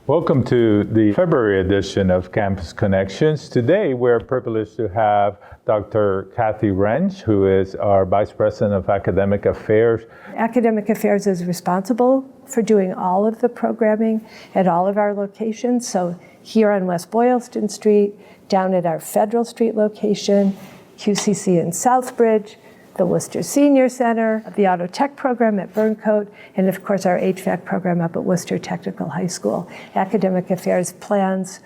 Welcome to the February edition of Campus Connections. Today we're privileged to have Dr. Kathy Rentsch, who is our Vice President of Academic Affairs. Academic Affairs is responsible for doing all of the programming at all of our locations. So here on West Boylston Street, down at our Federal Street location, QCC in Southbridge, the Worcester Senior Center, the Auto Tech program at Burncoat, and of course our HVAC program up at Worcester Technical High School. Academic Affairs plans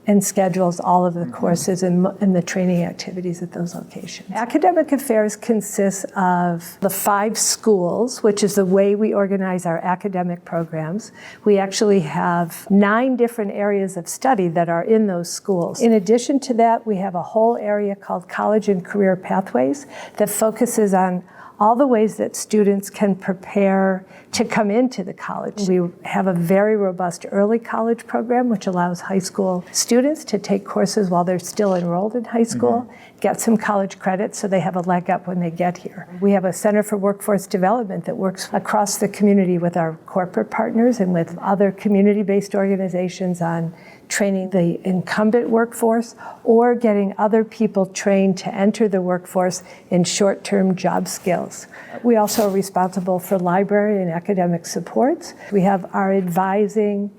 and schedules all of the courses and the training activities at those locations. Academic Affairs consists of the 5 schools, which is the way we organize our academic programs. We actually have 9 different areas of study that are in those schools. In addition to that, we have a whole area called College and Career Pathways that focuses on all the ways that students can prepare to come into the college. We have a very robust early college program, which allows high school students to take courses while they're still enrolled in high school, get some college credit so they have a leg up when they get here. We have a Center for Workforce Development that works across the community with our corporate partners and with other community-based organizations on training the incumbent workforce or getting other people trained to enter the workforce in short-term job skills. We also are responsible for library and academic supports. We have our advising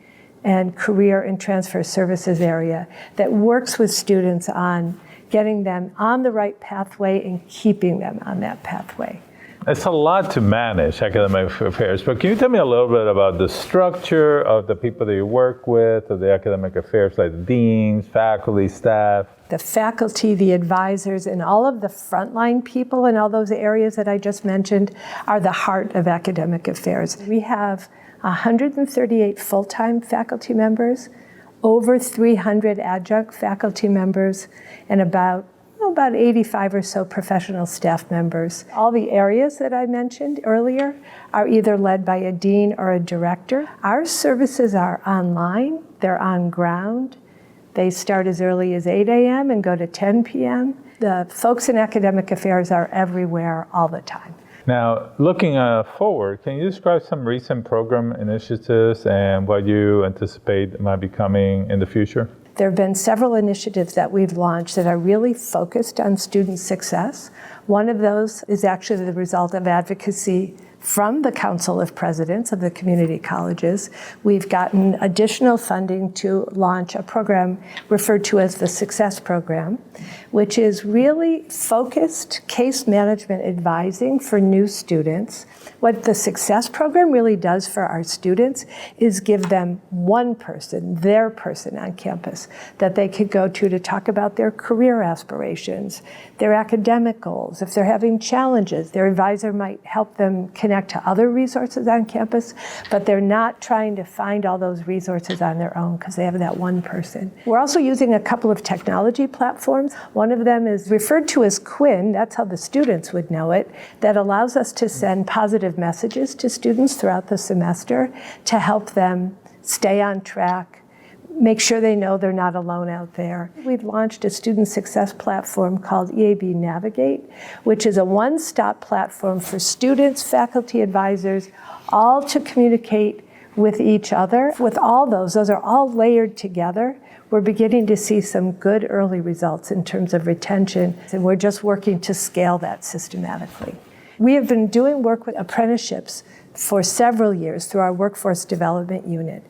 and career and transfer services area that works with students on getting them on the right pathway and keeping them on that pathway. It's a lot to manage, academic affairs, but can you tell me a little bit about the structure of the people that you work with, of the academic affairs, like the deans, faculty, staff? The faculty, the advisors, and all of the frontline people in all those areas that I just mentioned are the heart of academic affairs. We have 138 full-time faculty members, over 300 adjunct faculty members, and about 85 or so professional staff members. All the areas that I mentioned earlier are either led by a dean or a director. Our services are online, they're on ground. They start as early as 8 a.m. and go to 10 p.m. The folks in academic affairs are everywhere all the time. Now, looking forward, can you describe some recent program initiatives and what you anticipate might be coming in the future? There have been several initiatives that we've launched that are really focused on student success. One of those is actually the result of advocacy from the Council of Presidents of the community colleges. We've gotten additional funding to launch a program referred to as the Success Program, which is really focused case management advising for new students. What the Success Program really does for our students is give them one person, their person on campus, that they could go to talk about their career aspirations, their academic goals. If they're having challenges, their advisor might help them connect to other resources on campus, but they're not trying to find all those resources on their own because they have that one person. We're also using a couple of technology platforms. One of them is referred to as Quinn, that's how the students would know it, that allows us to send positive messages to students throughout the semester to help them stay on track, make sure they know they're not alone out there. We've launched a student success platform called EAB Navigate, which is a one-stop platform for students, faculty, advisors, all to communicate with each other. With all those are all layered together. We're beginning to see some good early results in terms of retention, and we're just working to scale that systematically. We have been doing work with apprenticeships for several years through our workforce development unit.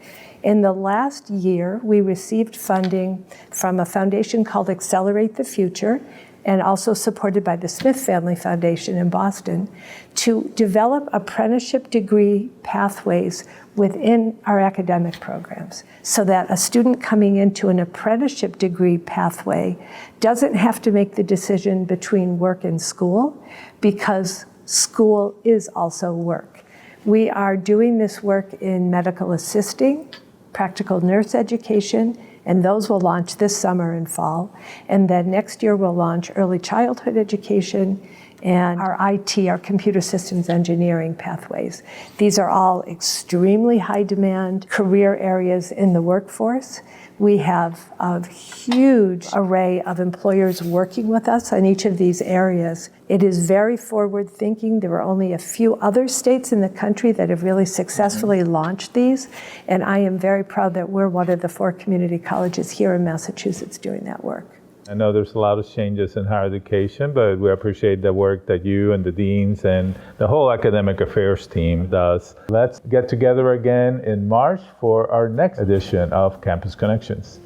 In the last year, we received funding from a foundation called Accelerate the Future, and also supported by the Smith Family Foundation in Boston, to develop apprenticeship degree pathways within our academic programs, so that a student coming into an apprenticeship degree pathway doesn't have to make the decision between work and school, because school is also work. We are doing this work in medical assisting, practical nurse education, and those will launch this summer and fall. And then next year we'll launch early childhood education and our IT, our computer systems engineering pathways. These are all extremely high demand career areas in the workforce. We have a huge array of employers working with us in each of these areas. It is very forward thinking. There are only a few other states in the country that have really successfully launched these, and I am very proud that we're one of the 4 community colleges here in Massachusetts doing that work. I know there's a lot of changes in higher education, but we appreciate the work that you and the deans and the whole academic affairs team does. Let's get together again in March for our next edition of Campus Connections.